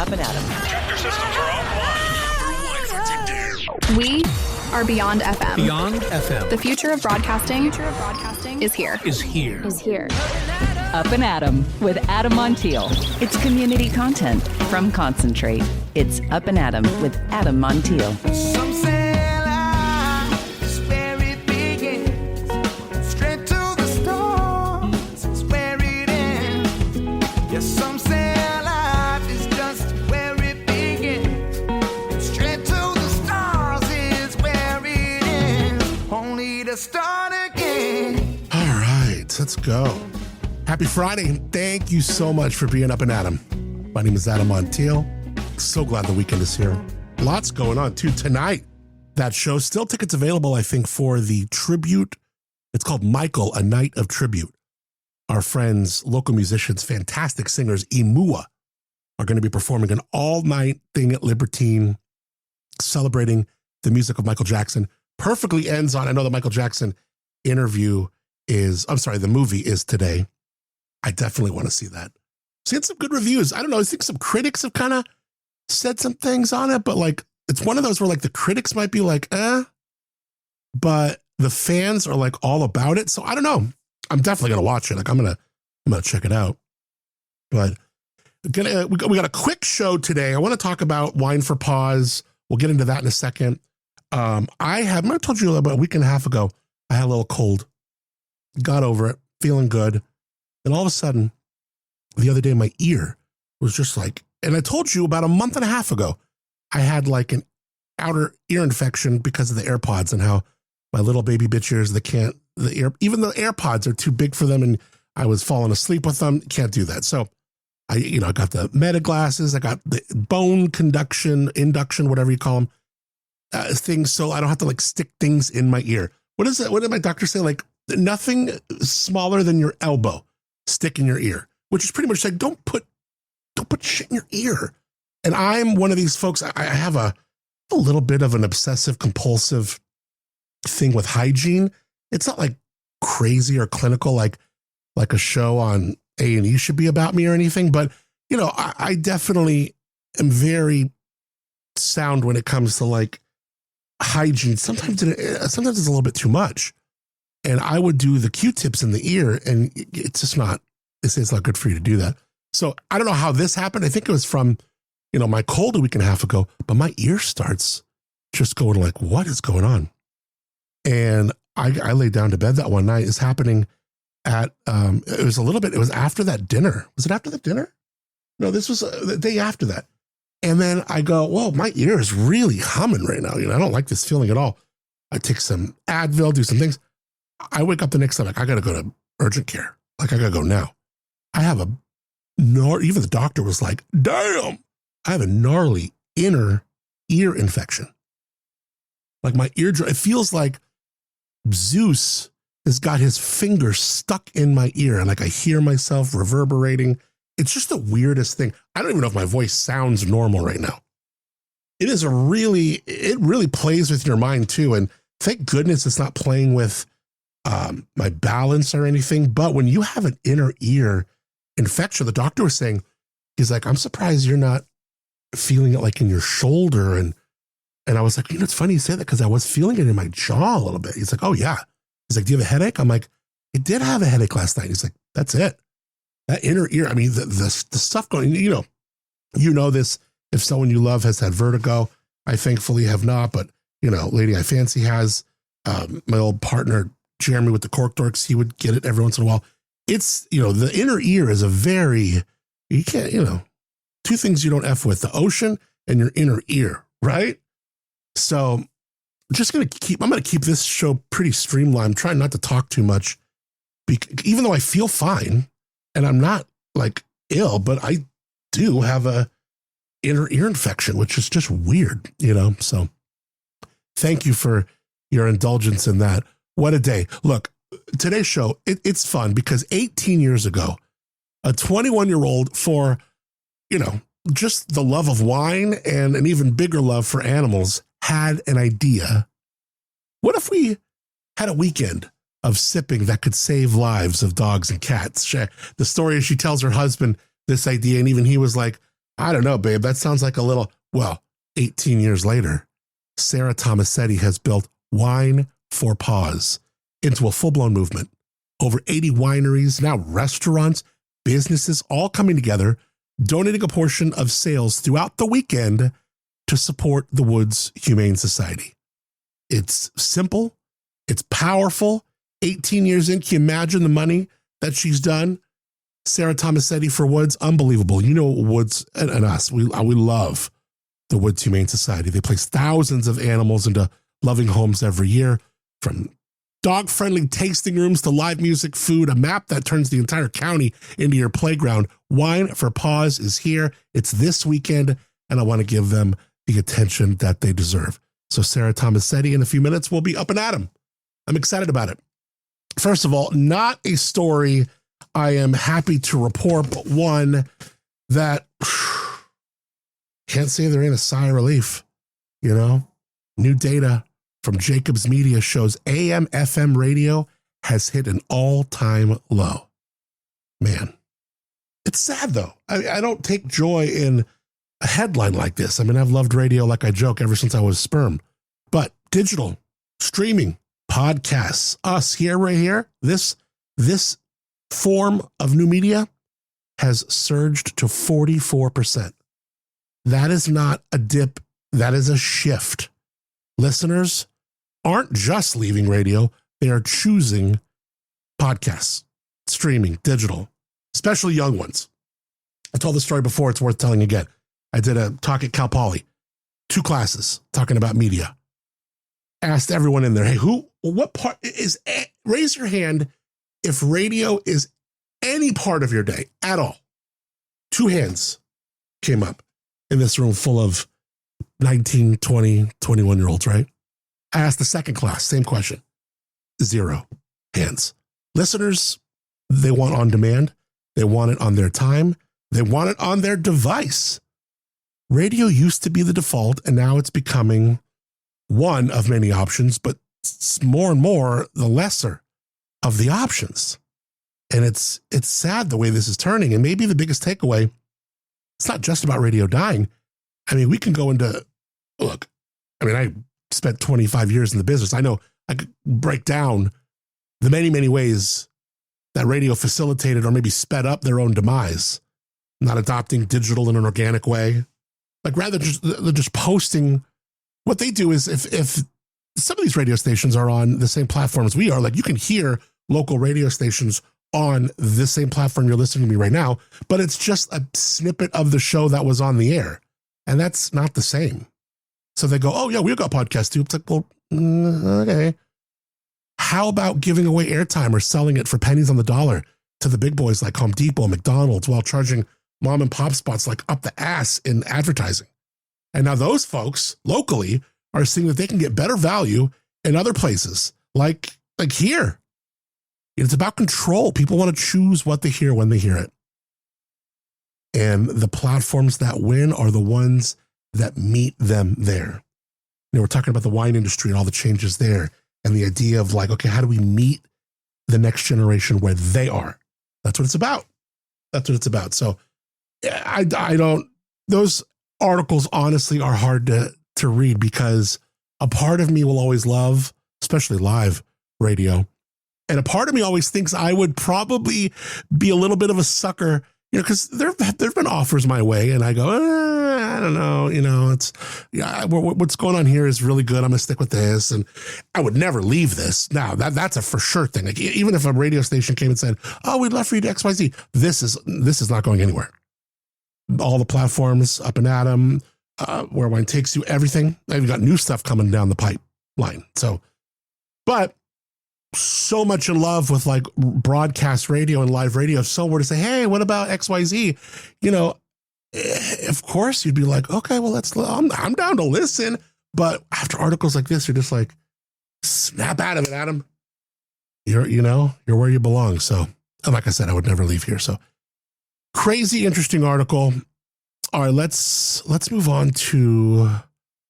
Up+Adam. Tractor systems are offline. We are Beyond FM. Beyond FM. The future of broadcasting is here. Up+Adam with Adam Montiel. It's community content from Concentrate. It's Up+Adam with Adam Montiel. Some say life is where it begins. Straight to the stars is where it ends. Yes, some say life is just where it begins. Straight to the stars is where it ends. Only to start again. All right, let's go. Happy Friday, and thank you so much for being Up+Adam. My name is Adam Montiel. So glad the weekend is here. Lots going on, too. Tonight, that show, still tickets available, I think, for the tribute. It's called Michael, A Night of Tribute. Our friends, local musicians, fantastic singers, Imua, are going to be performing an all-night thing at Libertine, celebrating the music of Michael Jackson. Perfectly ends on, I know the Michael Jackson the movie is today. I definitely want to see that. Seen some good reviews. I don't know. I think some critics have kind of said some things on it, but like, it's one of those where like the critics might be like, but the fans are like all about it. So I don't know. I'm definitely going to watch it. Like I'm going to check it out, but we got a quick show today. I want to talk about wine for Paws. We'll get into that in a second. I told you about a week and a half ago, I had a little cold, got over it, feeling good. And all of a sudden, the other day, my ear was just like, and I told you about a month and a half ago, I had like an outer ear infection because of the AirPods and how my little baby bitch ears, even the AirPods are too big for them. And I was falling asleep with them. Can't do that. So I got the Meta glasses. I got the bone induction, whatever you call them, things. So I don't have to like stick things in my ear. What is that? What did my doctor say? Like nothing smaller than your elbow stick in your ear, which is pretty much like, don't put shit in your ear. And I'm one of these folks, I have a little bit of an obsessive compulsive thing with hygiene. It's not like crazy or clinical, like a show on A&E should be about me or anything. But, I definitely am very sound when it comes to like hygiene. Sometimes it's a little bit too much. And I would do the Q-tips in the ear, and it's not good for you to do that. So I don't know how this happened. I think it was from, my cold a week and a half ago, but my ear starts just going like, what is going on? And I laid down to bed that one night. It's happening at, it was after that dinner. Was it after the dinner? No, this was the day after that. And then I go, whoa, my ear is really humming right now. I don't like this feeling at all. I take some Advil, do some things. I wake up the next time, like, I got to go to urgent care. Like, I got to go now. I have even the doctor was like, damn, I have a gnarly inner ear infection. Like my eardrum, it feels like Zeus has got his finger stuck in my ear. And like, I hear myself reverberating. It's just the weirdest thing. I don't even know if my voice sounds normal right now. It really plays with your mind too. And thank goodness it's not playing with my balance or anything. But when you have an inner ear infection, the doctor was saying, he's like, I'm surprised you're not feeling it like in your shoulder. And I was like, it's funny you say that because I was feeling it in my jaw a little bit. He's like, oh yeah. He's like, do you have a headache? I'm like, I did have a headache last night. He's like, that's it. That inner ear. I mean, the stuff going, this, if someone you love has had vertigo, I thankfully have not, but Lady I Fancy has, my old partner, Jeremy with the Cork Dorks, he would get it every once in a while. It's, the inner ear is you can't, two things you don't F with, the ocean and your inner ear, right? So I'm going to keep this show pretty streamlined, trying not to talk too much, even though I feel fine and I'm not like ill, but I do have a inner ear infection, which is just weird, so thank you for your indulgence in that. What a day. Look, today's show, it's fun because 18 years ago, a 21-year-old for, just the love of wine and an even bigger love for animals had an idea. What if we had a weekend of sipping that could save lives of dogs and cats? The story is she tells her husband this idea, and even he was like, I don't know, babe. That sounds like a little, 18 years later, Sarah Tomasetti has built Wine for Paws into a full-blown movement. Over 80 wineries, now restaurants, businesses, all coming together, donating a portion of sales throughout the weekend to support the Woods Humane Society. It's simple. It's powerful. 18 years in, can you imagine the money that she's done? Sarah Tomasetti for Woods, unbelievable. You know, Woods and us, we love the Woods Humane Society. They place thousands of animals into loving homes every year, from dog-friendly tasting rooms to live music, food, a map that turns the entire county into your playground. Wine for Paws is here. It's this weekend, and I want to give them the attention that they deserve. So Sarah Tomasetti in a few minutes will be Up and Adam. I'm excited about it. First of all, not a story I am happy to report, but one that can't say there ain't a sigh of relief. You know, new data from Jacobs Media shows AM/FM radio has hit an all-time low. Man, it's sad though. I don't take joy in a headline like this. I mean, I've loved radio, like I joke, ever since I was sperm. But digital, streaming, podcasts, us here, right here, this form of new media has surged to 44%. That is not a dip. That is a shift. Listeners aren't just leaving radio. They are choosing podcasts, streaming, digital, especially young ones. I told the story before. It's worth telling again. I did a talk at Cal Poly, 2 classes talking about media. Asked everyone in there, hey, what part is, raise your hand if radio is any part of your day at all. 2 hands came up in this room full of 19, 20, 21-year-olds, right? I asked the second class, same question. 0 hands. Listeners, they want on demand. They want it on their time. They want it on their device. Radio used to be the default, and now it's becoming one of many options, but it's more and more the lesser of the options. And it's sad the way this is turning. And maybe the biggest takeaway, it's not just about radio dying. I mean, we can go into, look, I mean, I spent 25 years in the business. I know I could break down the many, many ways that radio facilitated or maybe sped up their own demise, not adopting digital in an organic way. Like rather they're just posting. What they do is if some of these radio stations are on the same platform as we are, like you can hear local radio stations on the same platform you're listening to me right now, but it's just a snippet of the show that was on the air. And that's not the same. So they go, oh yeah, we've got podcasts too. It's like, well, okay. How about giving away airtime or selling it for pennies on the dollar to the big boys like Home Depot, McDonald's, while charging mom and pop spots like up the ass in advertising? And now those folks locally are seeing that they can get better value in other places, like here. It's about control. People want to choose what they hear when they hear it. And the platforms that win are the ones that meet them there. You know, we're talking about the wine industry and all the changes there, and the idea of like, okay, how do we meet the next generation where they are? That's what it's about. That's what it's about. So I don't, those articles honestly are hard to read, because a part of me will always love, especially live radio. And a part of me always thinks I would probably be a little bit of a sucker, you know, because there've been offers my way, and I go, I don't know, you know, it's, yeah, what's going on here is really good. I'm gonna stick with this, and I would never leave this. Now that's a for sure thing. Like even if a radio station came and said, "Oh, we'd love for you to XYZ," this is not going anywhere. All the platforms, Up and Adam, Where Wine Takes You, everything. They've got new stuff coming down the pipeline. So, but so much in love with like broadcast radio and live radio. If someone were to say, hey, what about XYZ? You know, of course you'd be like, okay, well, I'm down to listen. But after articles like this, you're just like, snap out of it, Adam. You're where you belong. So, and like I said, I would never leave here. So crazy, interesting article. All right, let's move on to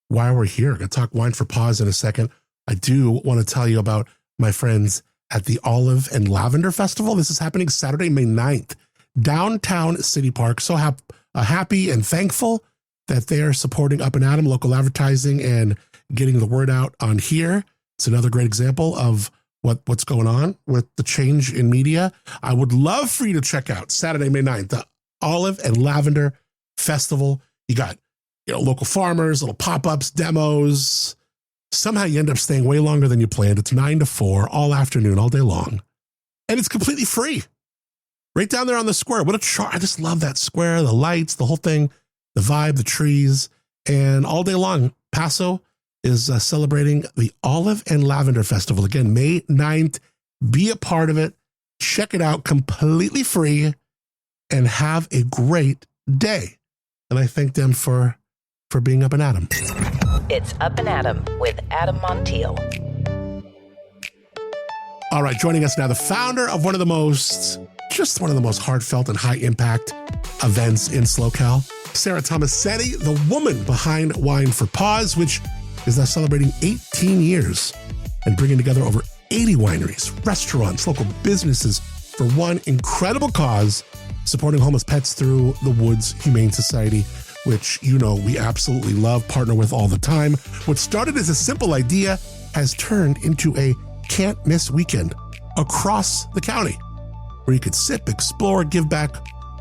why we're here. I'm going to talk Wine for Paws in a second. I do want to tell you about my friends at the Olive and Lavender Festival. This is happening Saturday, May 9th, downtown City Park. So happy and thankful that they are supporting Up+Adam, local advertising, and getting the word out on here. It's another great example of what's going on with the change in media. I would love for you to check out Saturday, May 9th, the Olive and Lavender Festival. You got local farmers, little pop-ups, demos. Somehow you end up staying way longer than you planned. It's 9 to 4, all afternoon, all day long. And it's completely free. Right down there on the square. What a chart. I just love that square, the lights, the whole thing, the vibe, the trees. And all day long, Paso is celebrating the Olive and Lavender Festival. Again, May 9th. Be a part of it. Check it out, completely free, and have a great day. And I thank them for being Up+Adam. It's Up+Adam with Adam Montiel. All right, joining us now, the founder of one of the most heartfelt and high impact events in SoCal, Sarah Tomasetti, the woman behind Wine for Paws, which is now celebrating 18 years and bringing together over 80 wineries, restaurants, local businesses for one incredible cause, supporting homeless pets through the Woods Humane Society, which we absolutely love, partner with all the time. What started as a simple idea has turned into a can't-miss weekend across the county where you could sip, explore, give back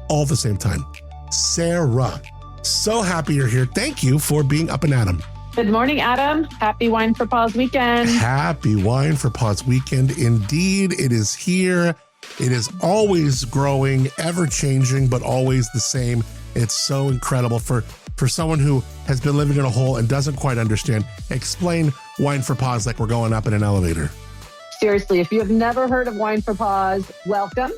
all at the same time. Sarah, so happy you're here. Thank you for being Up+Adam. Good morning, Adam. Happy Wine for Paws weekend. Happy Wine for Paws weekend. Indeed, it is here. It is always growing, ever changing, but always the same. It's so incredible for someone who has been living in a hole and doesn't quite understand. Explain Wine for Paws like we're going up in an elevator. Seriously, if you have never heard of Wine for Paws, welcome.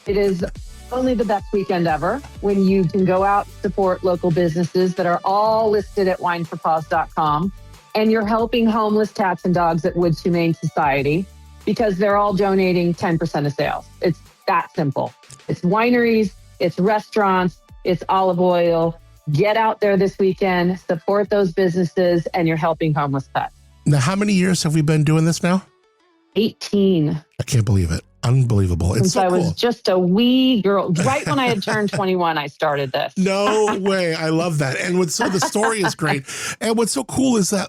It is only the best weekend ever when you can go out and support local businesses that are all listed at wineforpaws.com. And you're helping homeless cats and dogs at Woods Humane Society because they're all donating 10% of sales. It's that simple. It's wineries, it's restaurants, it's olive oil. Get out there this weekend, support those businesses, and you're helping homeless pets. Now, how many years have we been doing this now? 18. I can't believe it. Unbelievable. It's Since so I cool. was just a wee girl. Right when I had turned 21, I started this. No way. I love that. And the story is great. And what's so cool is that,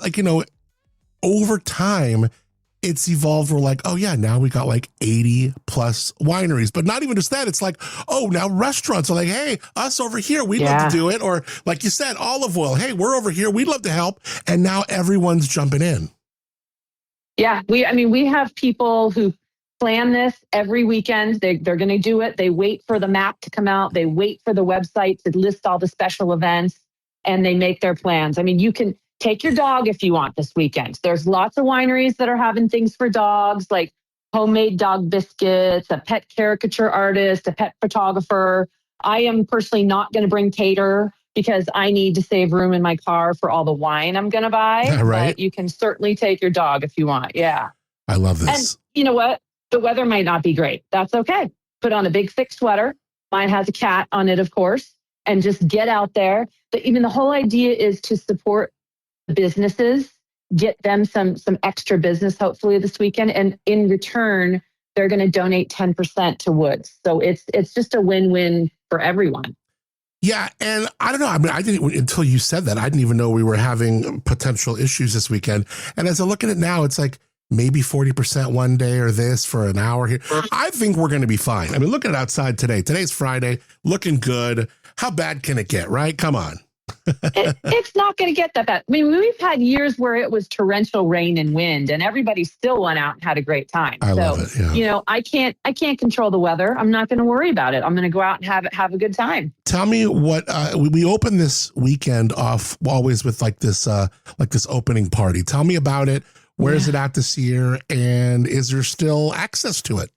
over time, it's evolved. We're like, oh yeah, now we got 80 plus wineries, but not even just that. It's now restaurants are like, hey, us over here, we'd love to do it. Or like you said, olive oil. Hey, we're over here. We'd love to help. And now everyone's jumping in. Yeah. We have people who plan this every weekend. They're going to do it. They wait for the map to come out. They wait for the website to list all the special events, and they make their plans. You can take your dog if you want this weekend. There's lots of wineries that are having things for dogs, like homemade dog biscuits, a pet caricature artist, a pet photographer. I am personally not going to bring cater because I need to save room in my car for all the wine I'm going to buy. Yeah, right. But you can certainly take your dog if you want. Yeah. I love this. And you know what? The weather might not be great. That's okay. Put on a big thick sweater. Mine has a cat on it, of course, and just get out there. But even the whole idea is to support businesses, get them some extra business, hopefully this weekend. And in return, they're going to donate 10% to Woods. So it's just a win-win for everyone. Yeah. And I don't know. I didn't, until you said that, I didn't even know we were having potential issues this weekend. And as I look at it now, it's maybe 40% one day or this for an hour here. I think we're going to be fine. Look at it outside today. Today's Friday, looking good. How bad can it get, right? Come on. It's not going to get that bad. We've had years where it was torrential rain and wind, and everybody still went out and had a great time. I love it. Yeah. I can't control the weather. I'm not going to worry about it. I'm going to go out and have a good time. Tell me what we open this weekend off always with this opening party. Tell me about it. Where is it at this year, and is there still access to it?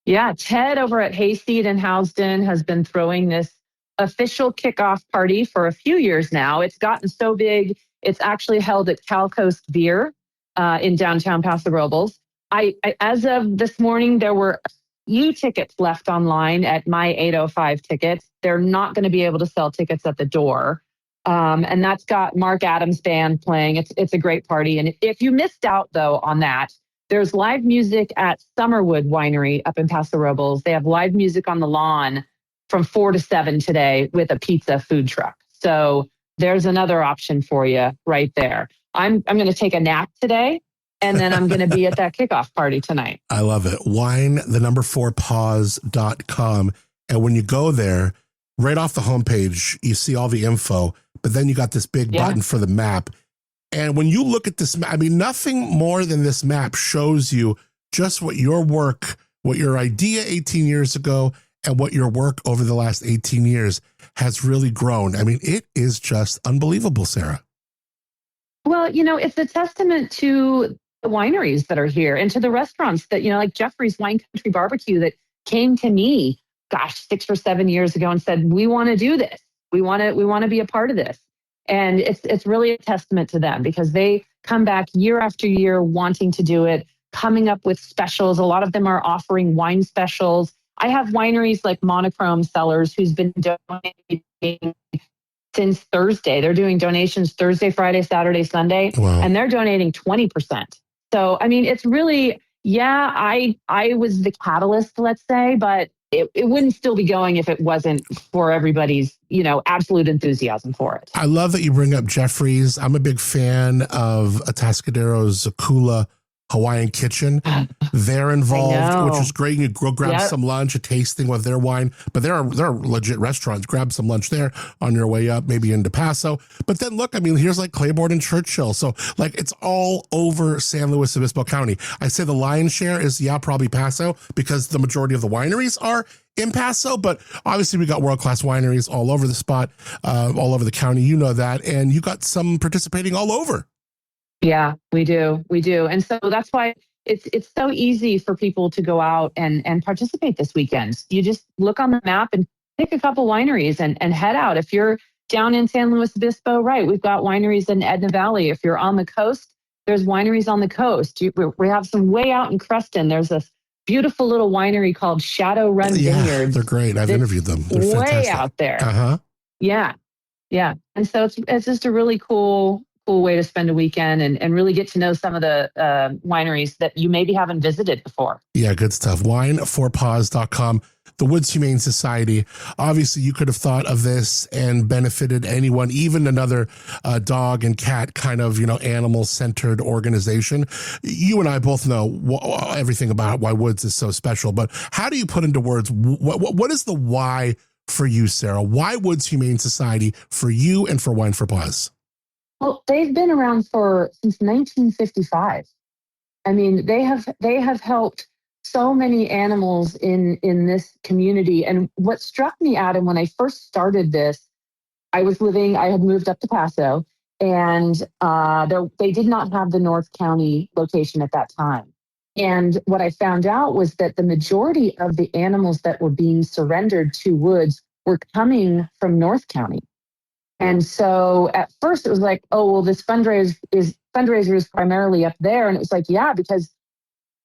Yeah, Ted over at Hayseed in Housden has been throwing this official kickoff party for a few years now. It's gotten so big, it's actually held at Cal Coast Beer in downtown Paso Robles. I as of this morning, there were a few tickets left online at My 805 Tickets. They're not going to be able to sell tickets at the door. And that's got Mark Adams' band playing. It's a great party. And if you missed out, though, on that, there's live music at Summerwood Winery up in Paso Robles. They have live music on the lawn from 4 to 7 today with a pizza food truck. So there's another option for you right there. I'm going to take a nap today, and then I'm going to be at that kickoff party tonight. I love it. Paws.com. And when you go there, right off the homepage, you see all the info, but then you got this big button for the map. And when you look at this map, I mean, nothing more than this map shows you just what your work, what your idea 18 years ago, and what your work over the last 18 years has really grown. I mean, it is just unbelievable, Sarah. Well, it's a testament to the wineries that are here and to the restaurants that, like Jeffrey's Wine Country Barbecue that came to me, 6 or 7 years ago and said, we want to do this. We want to be a part of this. And it's really a testament to them because they come back year after year wanting to do it, coming up with specials. A lot of them are offering wine specials. I have wineries like Monochrome Cellars who's been donating since Thursday. They're doing donations Thursday, Friday, Saturday, Sunday, and they're donating 20%. So, I mean, it's really, I was the catalyst, let's say, but it wouldn't still be going if it wasn't for everybody's, absolute enthusiasm for it. I love that you bring up Jeffrey's. I'm a big fan of Atascadero's Zakula Hawaiian Kitchen. They're involved, which is great. You go grab some lunch, a tasting with their wine, but they're legit restaurants. Grab some lunch there on your way up, maybe into Paso. But then look, I mean, here's like Claiborne and Churchill. So like it's all over San Luis Obispo County. I say the lion's share is probably Paso because the majority of the wineries are in Paso, but obviously we got world-class wineries all over the spot, all over the county. You know that, and you got some participating all over. Yeah, we do. And so that's why it's so easy for people to go out and participate this weekend. You just look on the map and pick a couple wineries and head out. If you're down in San Luis Obispo, right, we've got wineries in Edna Valley. If you're on the coast, there's wineries on the coast. We have some way out in Creston. There's a beautiful little winery called Shadow Run Vineyards. They're great. I've interviewed them. They're way fantastic. Out there. Uh-huh. Yeah. And so it's just a really cool way to spend a weekend and really get to know some of the wineries that you maybe haven't visited before. Yeah, good stuff. Wine4paws.com. The Woods Humane Society. Obviously, you could have thought of this and benefited anyone, even another dog and cat kind of, animal-centered organization. You and I both know everything about why Woods is so special, but how do you put into words, what is the why for you, Sarah? Why Woods Humane Society for you and for Wine4Paws? Well, they've been around since 1955. I mean, they have helped so many animals in this community. And what struck me, Adam, when I first started this, I had moved up to Paso, and they did not have the North County location at that time. And what I found out was that the majority of the animals that were being surrendered to Woods were coming from North County. And so at first it was like, oh, well, this fundraiser is primarily up there. And it was like, yeah, because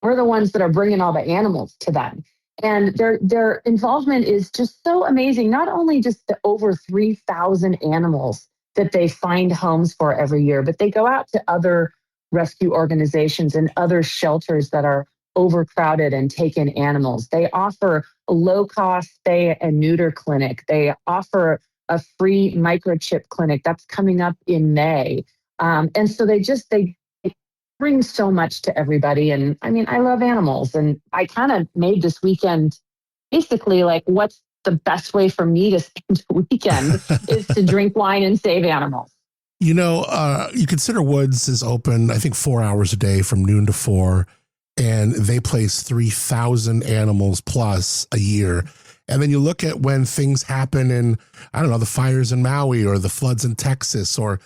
we're the ones that are bringing all the animals to them. And their involvement is just so amazing. Not only just the over 3,000 animals that they find homes for every year, but they go out to other rescue organizations and other shelters that are overcrowded and take in animals. They offer a low-cost spay and neuter clinic. They offer a free microchip clinic that's coming up in May. And so they bring so much to everybody. And I mean, I love animals, and I kind of made this weekend basically like, what's the best way for me to spend the weekend is to drink wine and save animals. You consider Woods is open, I think 4 hours a day from noon to 4, and they place 3,000 animals plus a year. And then you look at when things happen in, I don't know, the fires in Maui or the floods in Texas, or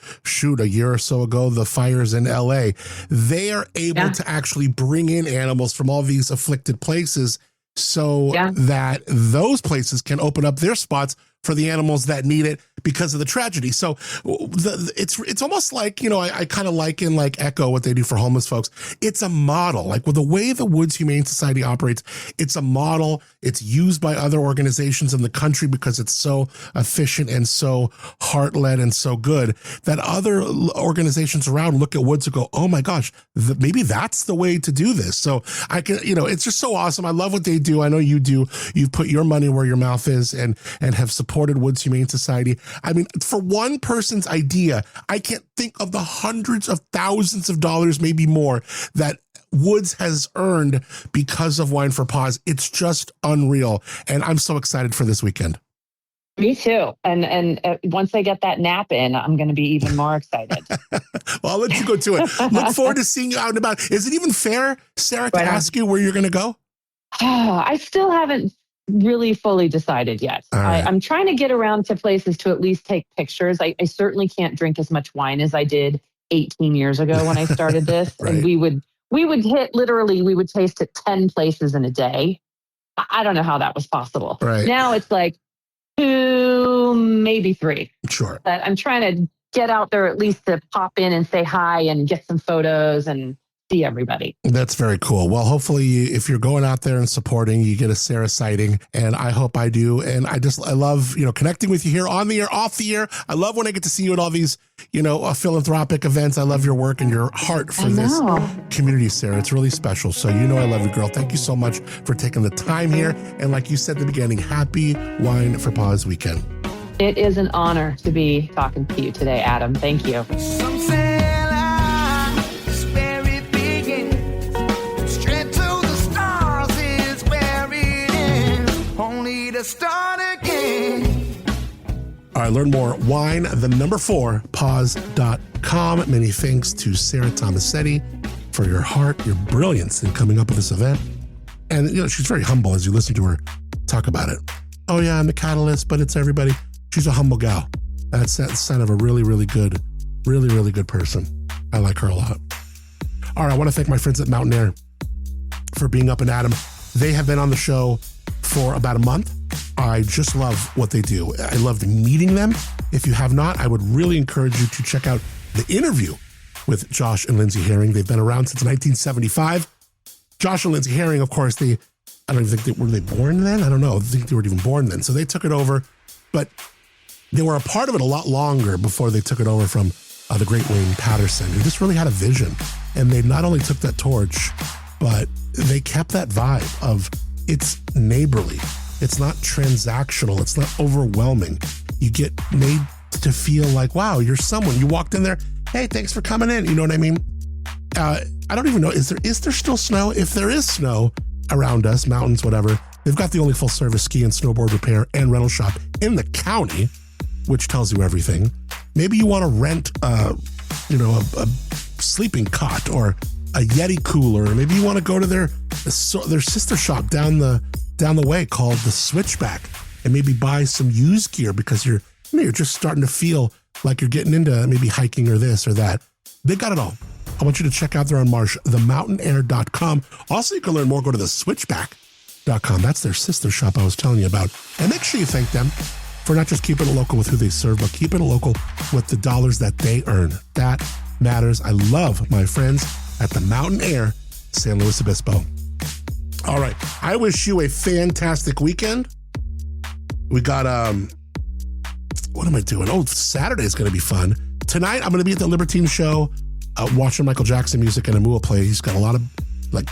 a year or so ago, the fires in LA, they are able to actually bring in animals from all these afflicted places so that those places can open up their spots for the animals that need it because of the tragedy. So it's almost like, I kind of liken like Echo, what they do for homeless folks. It's a model, like with the way the Woods Humane Society operates, it's a model. It's used by other organizations in the country because it's so efficient and so heart-led and so good that other organizations around look at Woods and go, oh my gosh, maybe that's the way to do this. So I can, it's just so awesome. I love what they do. I know you do. You've put your money where your mouth is and have supported Woods Humane Society. I mean, for one person's idea, I can't think of the hundreds of thousands of dollars, maybe more, that Woods has earned because of Wine for Paws. It's just unreal. And I'm so excited for this weekend. Me too. And once I get that nap in, I'm going to be even more excited. Well, I'll let you go to it. Look forward to seeing you out and about. Is it even fair, Sarah, to ask you where you're going to go? I still haven't really fully decided yet. Right. I'm trying to get around to places to at least take pictures. I certainly can't drink as much wine as I did 18 years ago when I started this. Right. And we would we would taste at 10 places in a day. I don't know how that was possible. Right. Now it's like 2, maybe 3. Sure. But I'm trying to get out there at least to pop in and say hi and get some photos and see everybody. That's very cool. Well, hopefully if you're going out there and supporting, you get a Sarah sighting, and I hope I do. And I love, connecting with you here on the air, off the air. I love when I get to see you at all these, philanthropic events. I love your work and your heart for this community, Sarah. It's really special. So I love you, girl. Thank you so much for taking the time here. And like you said at the beginning, happy Wine for Paws weekend. It is an honor to be talking to you today, Adam. Thank you. Some say life is where it begins. Straight to the stars is where it ends. Only to start again. All right, learn more. Wine, 4, paws.com. Many thanks to Sarah Tomasetti for your heart, your brilliance in coming up with this event. And, she's very humble as you listen to her talk about it. Oh, yeah, I'm the catalyst, but it's everybody. She's a humble gal. That's the sign of a really, really good person. I like her a lot. All right, I want to thank my friends at Mountain Air for being Up+Adam. They have been on the show for about a month. I just love what they do. I loved meeting them. If you have not, I would really encourage you to check out the interview with Josh and Lindsay Herring. They've been around since 1975. Josh and Lindsay Herring, of course, I don't even think were they born then? I don't know. I think they weren't even born then. So they took it over, but they were a part of it a lot longer before they took it over from the great Wayne Patterson, who just really had a vision. And they not only took that torch, but they kept that vibe of it's neighborly. It's not transactional. It's not overwhelming. You get made to feel like, wow, you're someone. You walked in there, hey, thanks for coming in. You know what I mean? I don't even know. Is there still snow? If there is snow around us, mountains, whatever, they've got the only full service ski and snowboard repair and rental shop in the county, which tells you everything. Maybe you want to rent, a sleeping cot or a Yeti cooler. Or maybe you want to go to their sister shop down the way called the Switchback and maybe buy some used gear because you're just starting to feel like you're getting into maybe hiking or this or that. They got it all. I want you to check out their on Marsh, themountaineer.com. Also, you can learn more. Go to the switchback.com. That's their sister shop I was telling you about. And make sure you thank them for not just keeping it local with who they serve, but keeping it local with the dollars that they earn. That matters. I love my friends at the Mountain Air, San Luis Obispo. All right. I wish you a fantastic weekend. We got, what am I doing? Oh, Saturday is going to be fun. Tonight, I'm going to be at the Libertine Show, watching Michael Jackson music and Amua play. He's got a lot of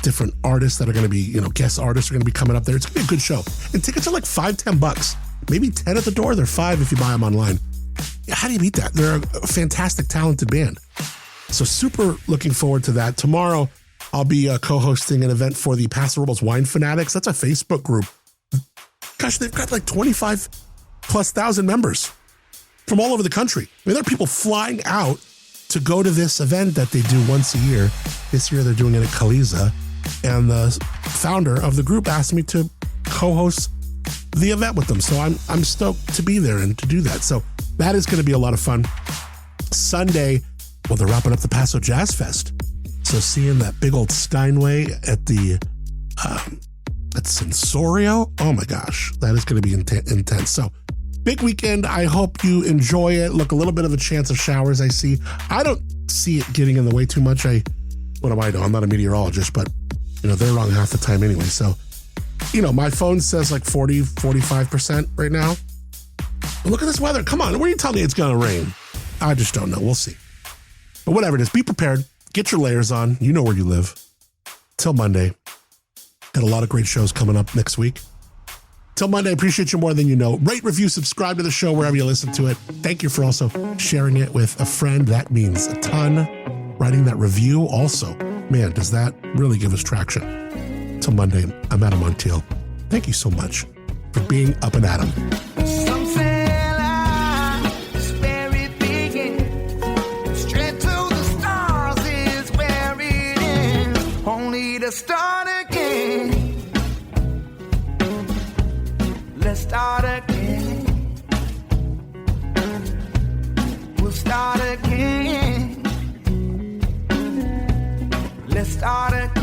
different artists that are going to be, guest artists are going to be coming up there. It's going to be a good show. And tickets are like $5-10. Maybe 10 at the door. They're $5 if you buy them online. How do you beat that? They're a fantastic, talented band. So super looking forward to that. Tomorrow, I'll be co-hosting an event for the Paso Robles Wine Fanatics. That's a Facebook group. Gosh, they've got 25,000+ members from all over the country. I mean, there are people flying out to go to this event that they do once a year. This year, they're doing it at Caliza. And the founder of the group asked me to co-host the event with them. So I'm stoked to be there and to do that. So that is going to be a lot of fun. Sunday, well, they're wrapping up the Paso Jazz Fest. So seeing that big old Steinway at the at Sensorio, oh my gosh, that is going to be intense. So Big weekend. I hope you enjoy it. Look, a little bit of a chance of showers I see. I don't see it getting in the way too much. What do I know? I'm not a meteorologist, but they're wrong half the time anyway. So, my phone says like 40, 45% right now. But look at this weather. Come on. Where are you telling me it's going to rain? I just don't know. We'll see. But whatever it is, be prepared. Get your layers on. You know where you live. Till Monday. Got a lot of great shows coming up next week. Till Monday, I appreciate you more than you know. Rate, review, subscribe to the show wherever you listen to it. Thank you for also sharing it with a friend. That means a ton. Writing that review also. Man, does that really give us traction. Till Monday, I'm Adam Montiel. Thank you so much for being Up and Adam. Some say life is where it begins. Straight to the stars is where it ends. Only to start again. Let's start again. We'll start again. Let's start again.